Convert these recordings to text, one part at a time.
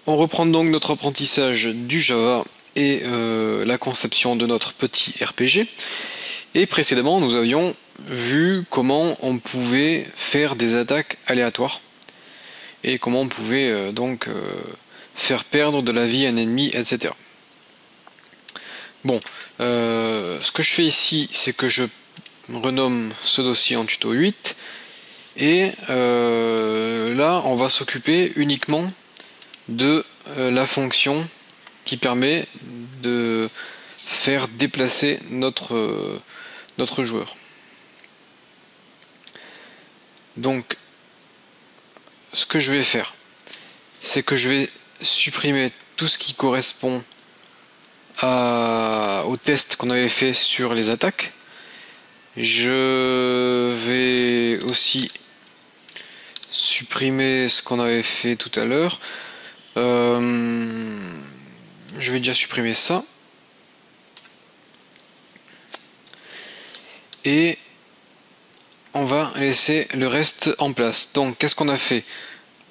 On reprend donc notre apprentissage du Java et la conception de notre petit RPG. Et précédemment, nous avions vu comment on pouvait faire des attaques aléatoires et comment on pouvait faire perdre de la vie à un ennemi, etc. Bon, ce que je fais ici, c'est que je renomme ce dossier en tuto 8 et là, on va s'occuper uniquement de la fonction qui permet de faire déplacer notre joueur. Donc, ce que je vais faire, c'est que je vais supprimer tout ce qui correspond au test qu'on avait fait sur les attaques. Je vais aussi supprimer ce qu'on avait fait tout à l'heure. Je vais déjà supprimer ça. Et on va laisser le reste en place. Donc qu'est-ce qu'on a fait?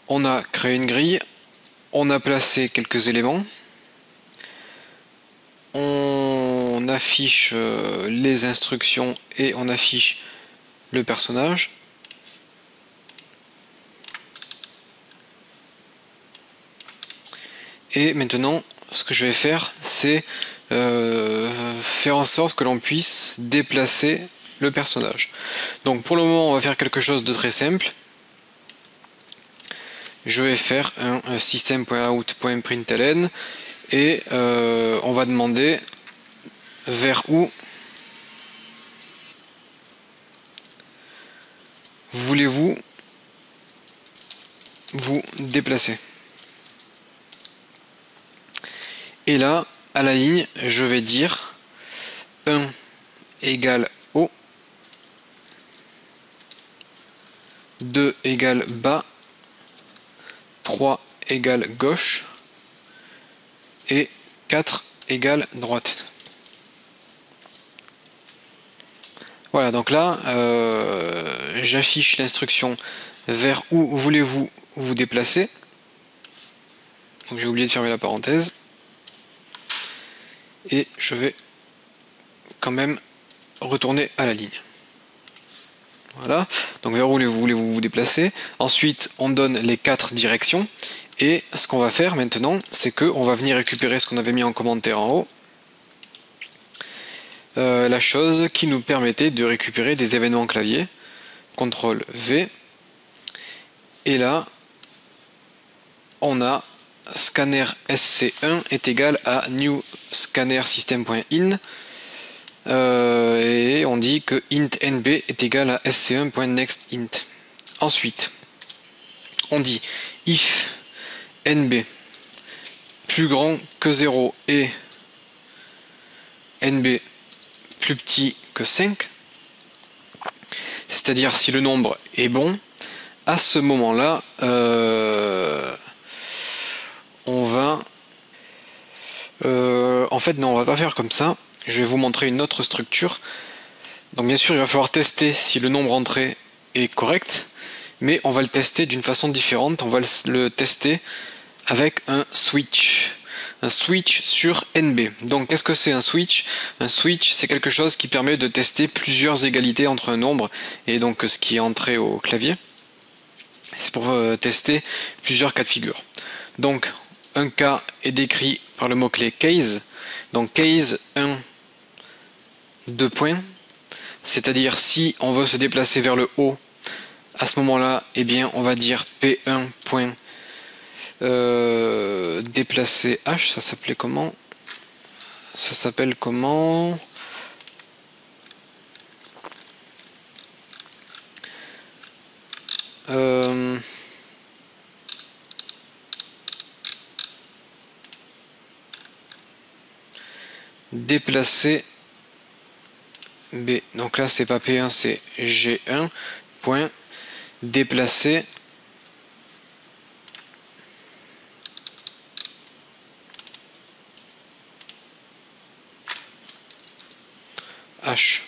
On a créé une grille, on a placé quelques éléments, on affiche les instructions et on affiche le personnage. Et maintenant, ce que je vais faire, c'est faire en sorte que l'on puisse déplacer le personnage. Donc pour le moment, on va faire quelque chose de très simple. Je vais faire un system.out.println et on va demander vers où voulez-vous vous déplacer. Et là, à la ligne, je vais dire 1 égale haut, 2 égale bas, 3 égale gauche et 4 égale droite. Voilà, donc là, j'affiche l'instruction vers où voulez-vous vous déplacer. Donc j'ai oublié de fermer la parenthèse. Et je vais quand même retourner à la ligne. Voilà, donc vers où voulez-vous vous déplacer. Ensuite, on donne les 4 directions. Et ce qu'on va faire maintenant, c'est qu'on va venir récupérer ce qu'on avait mis en commentaire en haut. La chose qui nous permettait de récupérer des événements clavier. CTRL V. Et là, on a scanner SC1 est égal à new scanner system.in. Et on dit que int nb est égal à sc1.nextInt. Ensuite, on dit if nb plus grand que 0 et nb plus petit que 5, c'est-à-dire si le nombre est bon, à ce moment-là, on va... en fait, non, on va pas faire comme ça. Je vais vous montrer une autre structure. Donc bien sûr, il va falloir tester si le nombre entré est correct, mais on va le tester d'une façon différente. On va le tester avec un switch. Un switch sur NB. Donc qu'est-ce que c'est un switch? Un switch, c'est quelque chose qui permet de tester plusieurs égalités entre un nombre et donc ce qui est entré au clavier. C'est pour tester plusieurs cas de figure. Donc un cas est décrit par le mot-clé case. Donc case 1, 2 points. C'est-à-dire si on veut se déplacer vers le haut, à ce moment-là, eh bien, on va dire P1. Déplacer H, ça s'appelait comment? Ça s'appelle comment? Déplacer B. Donc là, c'est pas P1, c'est G1. Point. Déplacer H.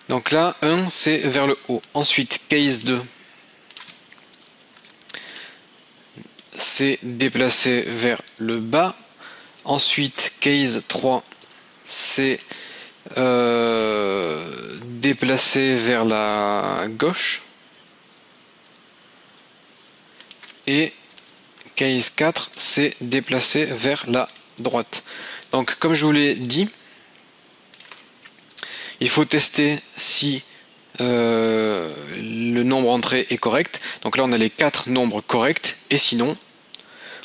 Donc là, 1, c'est vers le haut. Ensuite, case 2. c'est déplacer vers le bas. Ensuite, case 3, c'est déplacer vers la gauche. Et case 4, c'est déplacer vers la droite. Donc, comme je vous l'ai dit, il faut tester si le nombre entré est correct. Donc là, on a les 4 nombres corrects. Et sinon,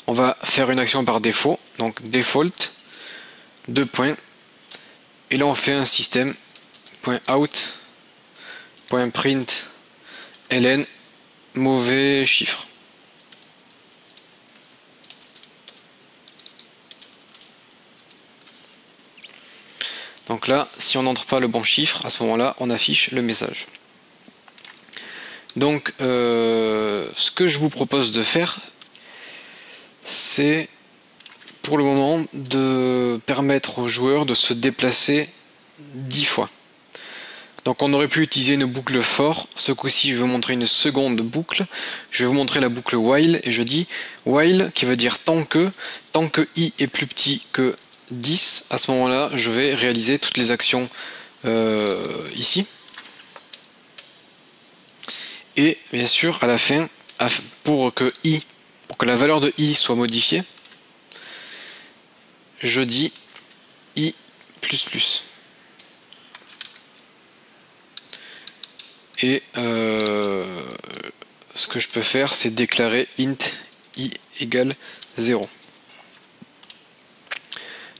on va faire une action par défaut. Donc default, 2 points. Et là, on fait un système .out, .print, ln, mauvais chiffre. Donc là, si on n'entre pas le bon chiffre, à ce moment-là, on affiche le message. Donc, ce que je vous propose de faire, c'est pour le moment de permettre aux joueurs de se déplacer 10 fois. Donc on aurait pu utiliser une boucle for. Ce coup-ci, je vais vous montrer une seconde boucle. Je vais vous montrer la boucle while et je dis while qui veut dire tant que i est plus petit que 10, à ce moment-là, je vais réaliser toutes les actions ici. Et bien sûr, à la fin, pour que la valeur de i soit modifiée, je dis i++. Et ce que je peux faire, c'est déclarer int i égale 0.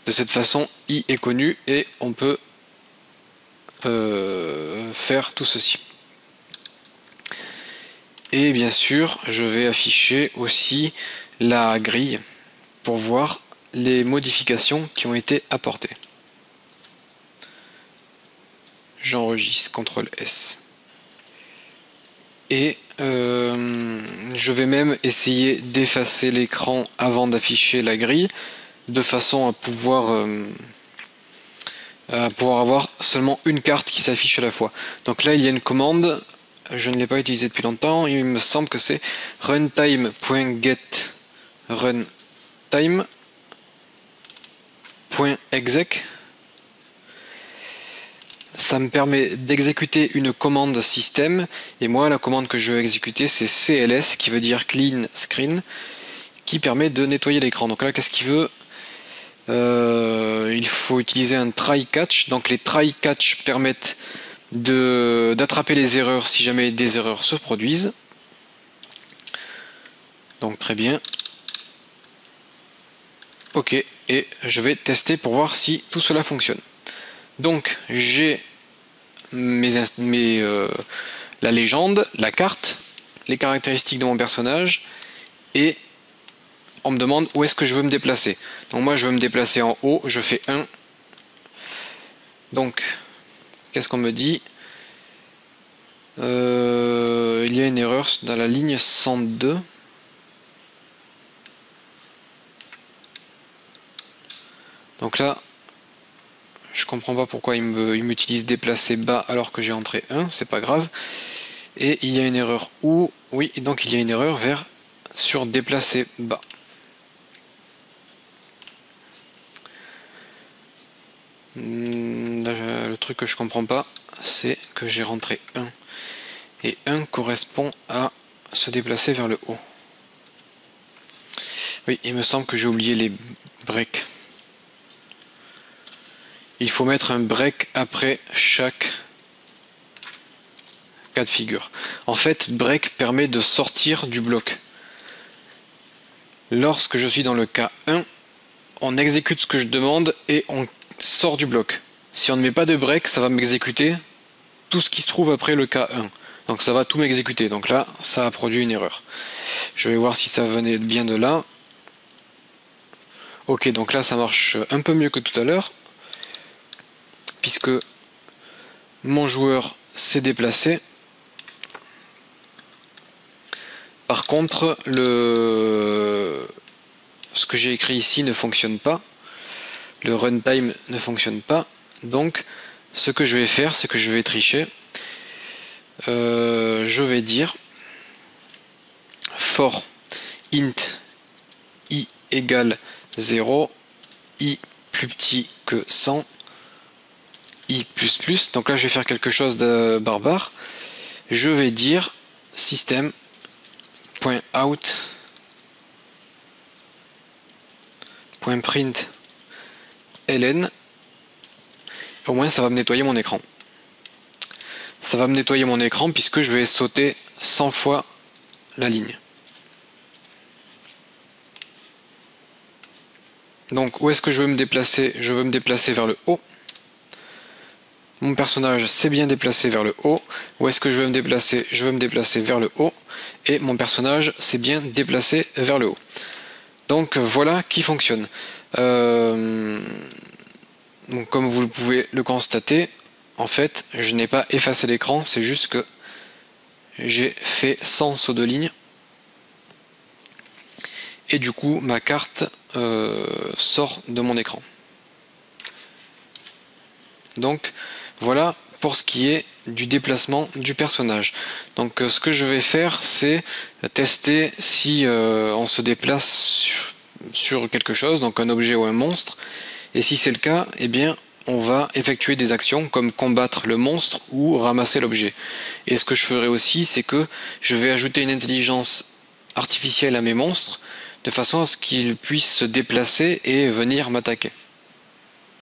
De cette façon, i est connu et on peut faire tout ceci. Et bien sûr, je vais afficher aussi la grille pour voir les modifications qui ont été apportées. J'enregistre, CTRL S. Et je vais même essayer d'effacer l'écran avant d'afficher la grille, de façon à pouvoir avoir seulement une carte qui s'affiche à la fois. Donc là, il y a une commande, je ne l'ai pas utilisée depuis longtemps, il me semble que c'est runtime.get runtime.exec. Ça me permet d'exécuter une commande système, et moi la commande que je veux exécuter c'est CLS qui veut dire clean screen, qui permet de nettoyer l'écran. Donc là, qu'est-ce qu'il veut? Il faut utiliser un try catch. Donc les try catch permettent d'attraper les erreurs si jamais des erreurs se produisent. Donc très bien. Ok, et je vais tester pour voir si tout cela fonctionne. Donc j'ai la légende, la carte, les caractéristiques de mon personnage, et on me demande où est-ce que je veux me déplacer. Donc moi je veux me déplacer en haut, je fais 1. Donc qu'est-ce qu'on me dit? Il y a une erreur dans la ligne 102. Donc là, je comprends pas pourquoi il m'utilise déplacer bas alors que j'ai entré 1, c'est pas grave. Et il y a une erreur où? Oui, donc il y a une erreur sur déplacer bas. Le truc que je comprends pas, c'est que j'ai rentré 1. Et 1 correspond à se déplacer vers le haut. Oui, il me semble que j'ai oublié les breaks. Il faut mettre un break après chaque cas de figure. En fait, break permet de sortir du bloc. Lorsque je suis dans le cas 1, on exécute ce que je demande et on sort du bloc. Si on ne met pas de break, ça va m'exécuter tout ce qui se trouve après le cas 1. Donc ça va tout m'exécuter. Donc là, ça a produit une erreur. Je vais voir si ça venait bien de là. Ok, donc là ça marche un peu mieux que tout à l'heure, puisque mon joueur s'est déplacé. Par contre, ce que j'ai écrit ici ne fonctionne pas. Le runtime ne fonctionne pas. Donc, ce que je vais faire, c'est que je vais tricher. Je vais dire for int égale 0, i plus petit que 100, i plus plus. Donc là je vais faire quelque chose de barbare. Je vais dire system.out.print ln. Au moins ça va me nettoyer mon écran. Ça va me nettoyer mon écran puisque je vais sauter 100 fois la ligne. Donc où est-ce que je veux me déplacer? Je veux me déplacer vers le haut. Mon personnage s'est bien déplacé vers le haut. Où est-ce que je veux me déplacer? Je veux me déplacer vers le haut. Et mon personnage s'est bien déplacé vers le haut. Donc voilà qui fonctionne. Donc comme vous pouvez le constater, en fait, je n'ai pas effacé l'écran, c'est juste que j'ai fait 100 sauts de ligne. Et du coup, ma carte sort de mon écran. Donc voilà pour ce qui est du déplacement du personnage. Donc ce que je vais faire, c'est tester si on se déplace sur quelque chose, donc un objet ou un monstre. Et si c'est le cas, eh bien on va effectuer des actions comme combattre le monstre ou ramasser l'objet. Et ce que je ferai aussi, c'est que je vais ajouter une intelligence artificielle à mes monstres de façon à ce qu'ils puissent se déplacer et venir m'attaquer.